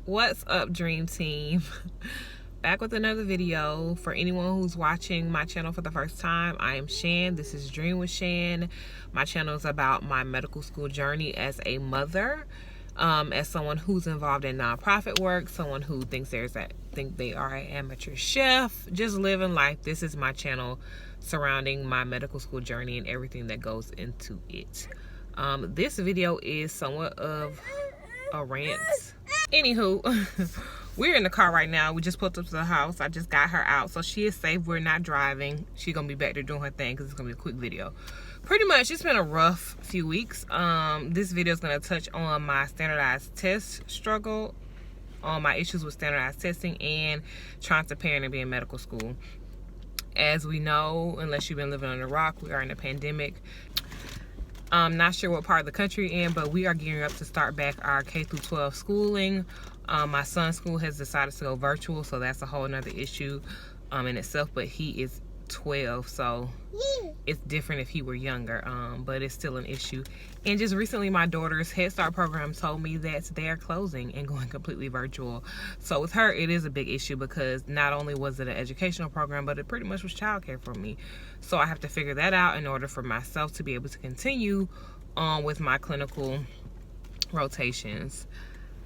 What's up, dream team? Back with another video. For anyone who's watching my channel for the first time, I am Shan. This is Dream with Shan. My channel is about my medical school journey as a mother, as someone who's involved in nonprofit work, someone who thinks they are an amateur chef, just living life. This is my channel surrounding my medical school journey and everything that goes into it. This video is somewhat of a rant. Anywho, we're in the car right now. We just pulled up to the house. I just got her out, so she is safe. We're not driving. She's gonna be back there doing her thing because it's gonna be a quick video. Pretty much, it's been a rough few weeks. This video is gonna touch on my standardized test struggle, on my issues with standardized testing, and trying to parent and be in medical school. As we know, unless you've been living on a rock, we are in a pandemic. I'm not sure what part of the country you're in, but we are gearing up to start back our K-12 schooling. My son's school has decided to go virtual, so that's a whole nother issue in itself, but he is 12, so it's different if he were younger, but it's still an issue. And just recently, my daughter's Head Start program told me that they are closing and going completely virtual. So with her, it is a big issue because not only was it an educational program, but it pretty much was childcare for me. So I have to figure that out in order for myself to be able to continue on with my clinical rotations.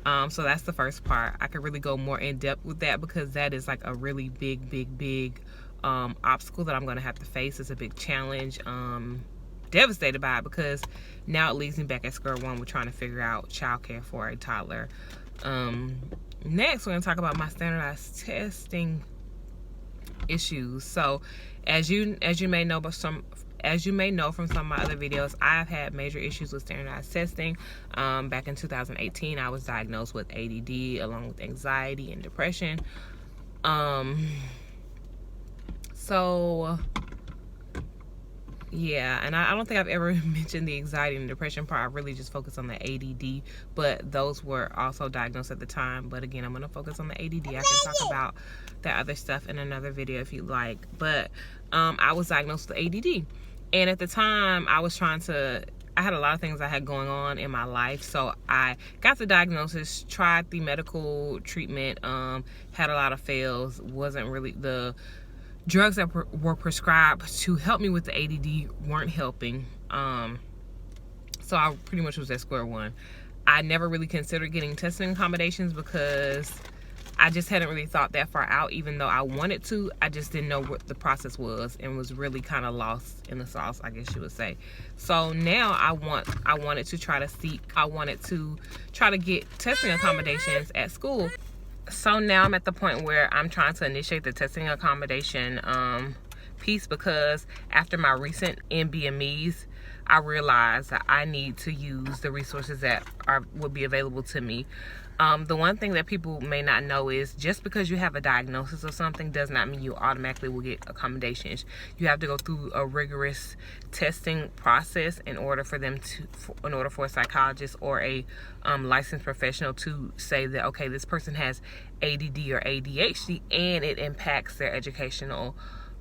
So that's the first part. I could really go more in depth with that because that is like a really big obstacle that I'm going to have to face. It's a big challenge. Devastated by it because now it leaves me back at square one with trying to figure out childcare for a toddler. Next, we're going to talk about my standardized testing issues. So as you may know from some of my other videos, I've had major issues with standardized testing. Back in 2018, I was diagnosed with ADD along with anxiety and depression. So yeah, and I don't think I've ever mentioned the anxiety and depression part. I really just focused on the ADD, but those were also diagnosed at the time. But again, I'm going to focus on the ADD. I can talk about that other stuff in another video if you'd like. But I was diagnosed with ADD. And at the time, I had a lot of things I had going on in my life. So I got the diagnosis, tried the medical treatment, had a lot of fails, wasn't really the drugs that were prescribed to help me with the ADD weren't helping. So I pretty much was at square one. I never really considered getting testing accommodations because I just hadn't really thought that far out. Even though I wanted to, I just didn't know what the process was and was really kind of lost in the sauce, I guess you would say. So now I wanted to try to get testing accommodations at school. So now I'm at the point where I'm trying to initiate the testing accommodation piece because after my recent NBMEs, I realized that I need to use the resources that would be available to me. The one thing that people may not know is just because you have a diagnosis of something does not mean you automatically will get accommodations. You have to go through a rigorous testing process in order for a psychologist or a licensed professional to say that, okay, this person has ADD or ADHD and it impacts their educational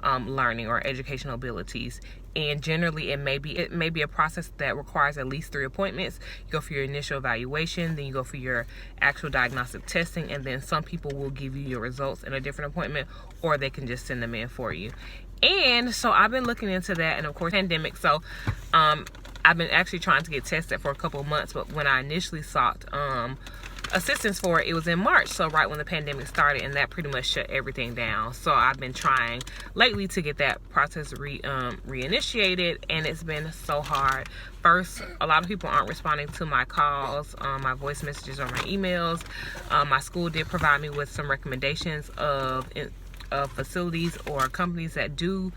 learning or educational abilities. And generally it may be a process that requires at least 3 appointments. You go for your initial evaluation, then you go for your actual diagnostic testing, and then some people will give you your results in a different appointment, or they can just send them in for you. And so I've been looking into that, and of course pandemic, so I've been actually trying to get tested for a couple of months, but when I initially sought assistance for it was in March, so right when the pandemic started, and that pretty much shut everything down. So I've been trying lately to get that process reinitiated, and it's been so hard. First, a lot of people aren't responding to my calls, my voice messages, or my emails. My school did provide me with some recommendations of facilities or companies that do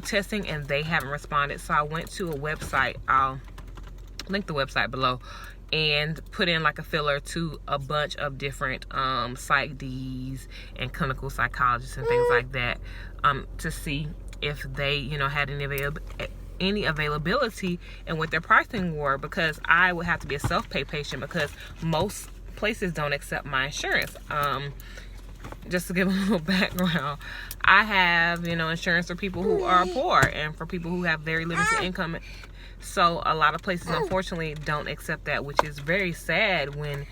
testing, and they haven't responded. So I went to a website, I'll link the website below, and put in like a filler to a bunch of different psych Ds and clinical psychologists and things like that, to see if they had any availability and what their pricing were, because I would have to be a self-pay patient because most places don't accept my insurance. Just to give a little background, I have insurance for people who are poor and for people who have very limited income. So a lot of places unfortunately don't accept that, which is very sad when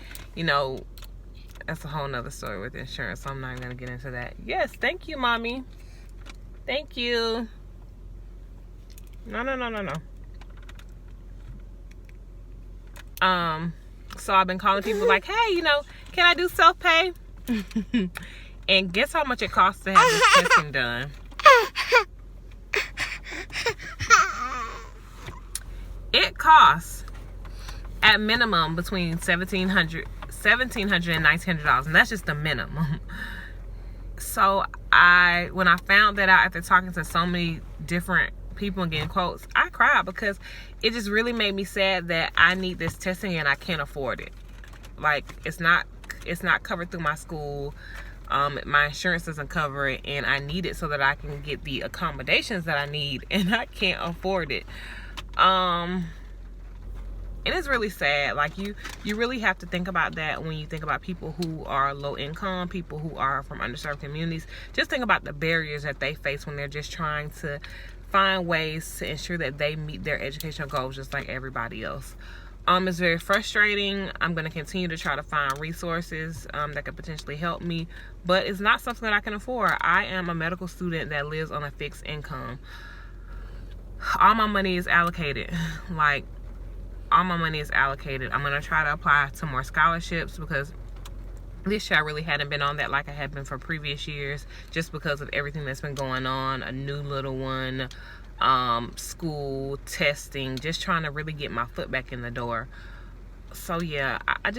that's a whole nother story with insurance, so I'm not even gonna get into that. Yes, thank you, mommy. Thank you. No. So I've been calling people like, hey, you know, can I do self-pay? And guess how much it costs to have this testing done? It costs at minimum between $1,700 and $1,900, and that's just the minimum. So when I found that out after talking to so many different people and getting quotes, I cried because it just really made me sad that I need this testing and I can't afford it. Like, it's not covered through my school. My insurance doesn't cover it, and I need it so that I can get the accommodations that I need, and I can't afford it. And it's really sad. Like, you really have to think about that when you think about people who are low income, people who are from underserved communities. Just think about the barriers that they face when they're just trying to find ways to ensure that they meet their educational goals just like everybody else. It's very frustrating. I'm going to continue to try to find resources that could potentially help me, but it's not something that I can afford. I am a medical student that lives on a fixed income. All my money is allocated. Like, all my money is allocated. I'm going to try to apply to more scholarships because this year I really hadn't been on that like I had been for previous years, just because of everything that's been going on. A new little one, school, testing, just trying to really get my foot back in the door. So yeah, I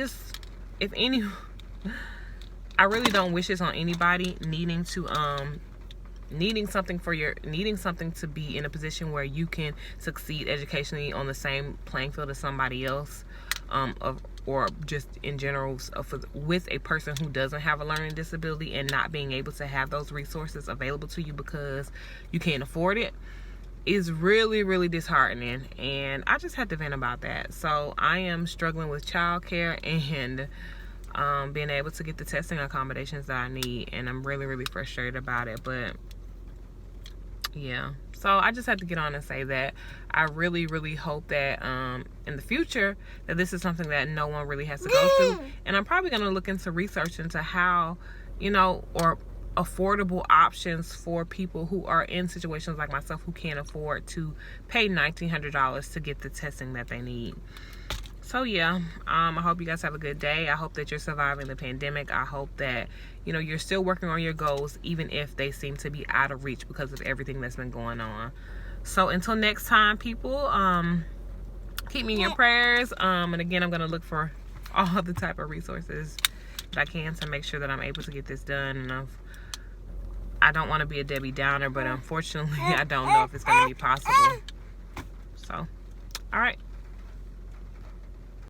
really don't wish this on anybody, needing something to be in a position where you can succeed educationally on the same playing field as somebody else, or just in general with a person who doesn't have a learning disability, and not being able to have those resources available to you because you can't afford it, is really, really disheartening. And I just had to vent about that. So I am struggling with childcare and being able to get the testing accommodations that I need, and I'm really, really frustrated about it. But yeah, so I just had to get on and say that I really, really hope that in the future that this is something that no one really has to go through. And I'm probably going to look into research into how, you know, or affordable options for people who are in situations like myself who can't afford to pay $1,900 to get the testing that they need. So yeah, I hope you guys have a good day. I hope that you're surviving the pandemic. I hope that, you know, you're still working on your goals, even if they seem to be out of reach because of everything that's been going on. So until next time, people, keep me in your prayers. And again, I'm going to look for all the type of resources that I can to make sure that I'm able to get this done. And I don't want to be a Debbie Downer, but unfortunately, I don't know if it's going to be possible. So, all right.